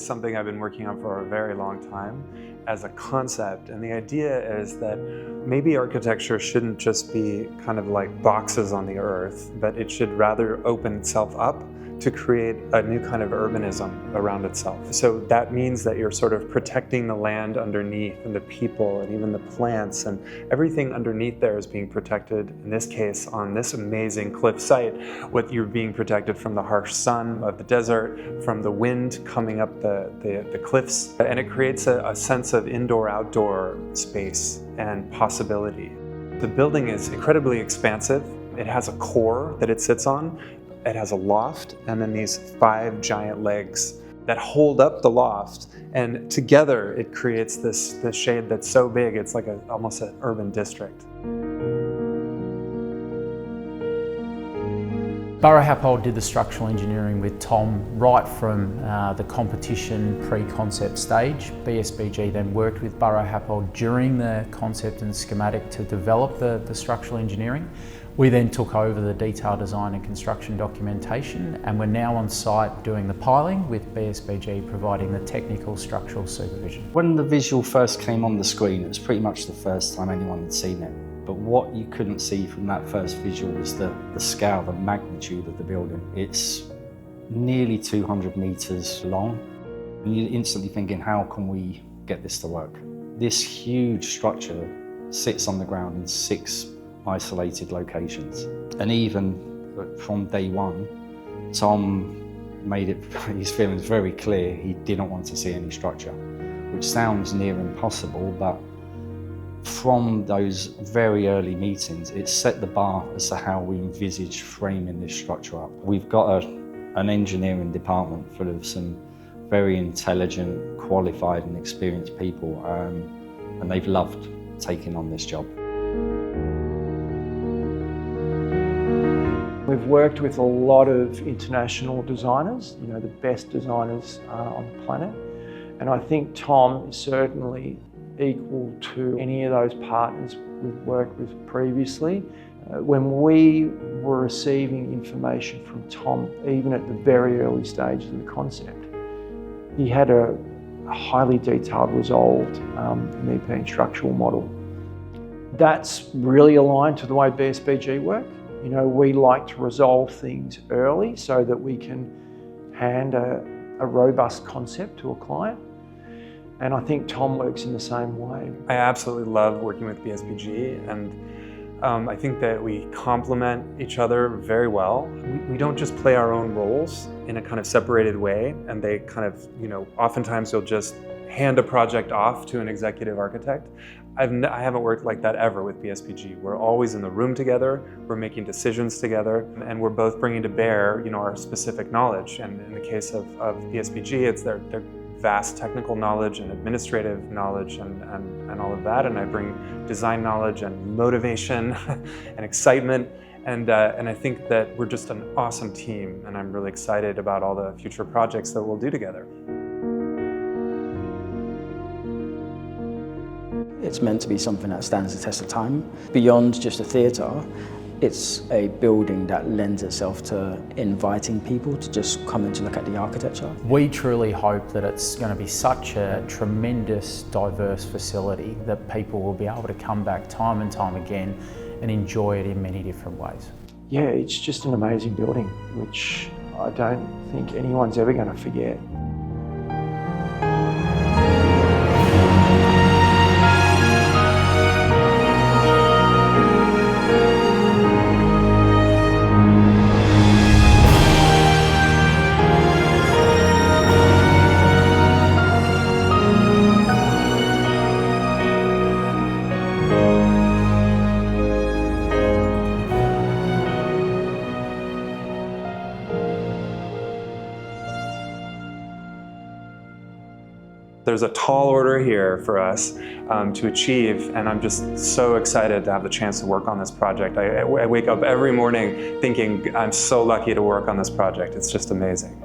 is something I've been working on for a very long time as a concept. And the idea is that maybe architecture shouldn't just be kind of like boxes on the earth, but it should rather open itself up to create a new kind of urbanism around itself. So that means that you're sort of protecting the land underneath and the people and even the plants, and everything underneath there is being protected. In this case, on this amazing cliff site, you're being protected from the harsh sun of the desert, from the wind coming up the cliffs, and it creates a sense of indoor-outdoor space and possibility. The building is incredibly expansive. It has a core that it sits on. It has a loft, and then these 5 giant legs that hold up the loft, and together it creates this shade that's so big it's like almost an urban district. Borough Happold did the structural engineering with Tom right from the competition pre-concept stage. BSBG then worked with Borough Happold during the concept and schematic to develop the structural engineering. We then took over the detailed design and construction documentation, and we're now on site doing the piling with BSBG providing the technical structural supervision. When the visual first came on the screen, it was pretty much the first time anyone had seen it. But what you couldn't see from that first visual was the scale, the magnitude of the building. It's nearly 200 meters long, and you're instantly thinking, how can we get this to work? This huge structure sits on the ground in 6 isolated locations. And even from day one, Tom made his feelings very clear he didn't want to see any structure, which sounds near impossible, but from those very early meetings, it set the bar as to how we envisage framing this structure up. We've got an engineering department full of some very intelligent, qualified and experienced people, and they've loved taking on this job. We've worked with a lot of international designers, you know, the best designers on the planet. And I think Tom is certainly equal to any of those partners we've worked with previously. When we were receiving information from Tom, even at the very early stages of the concept, he had a highly detailed, resolved MEP and structural model. That's really aligned to the way BSBG work. You know, we like to resolve things early so that we can hand a robust concept to a client. And I think Tom works in the same way. I absolutely love working with BSBG, and I think that we complement each other very well. We don't just play our own roles in a kind of separated way, and they kind of, you know, oftentimes you'll just hand a project off to an executive architect. I haven't worked like that ever with BSBG. We're always in the room together, we're making decisions together, and we're both bringing to bear, you know, our specific knowledge. And in the case of BSBG, it's their vast technical knowledge and administrative knowledge and all of that, and I bring design knowledge and motivation and excitement, and I think that we're just an awesome team, and I'm really excited about all the future projects that we'll do together. It's meant to be something that stands the test of time. Beyond just a theatre, it's a building that lends itself to inviting people to just come in to look at the architecture. We truly hope that it's going to be such a tremendous, diverse facility that people will be able to come back time and time again and enjoy it in many different ways. Yeah, it's just an amazing building, which I don't think anyone's ever going to forget. There's a tall order here for us to achieve, and I'm just so excited to have the chance to work on this project. I wake up every morning thinking I'm so lucky to work on this project. It's just amazing.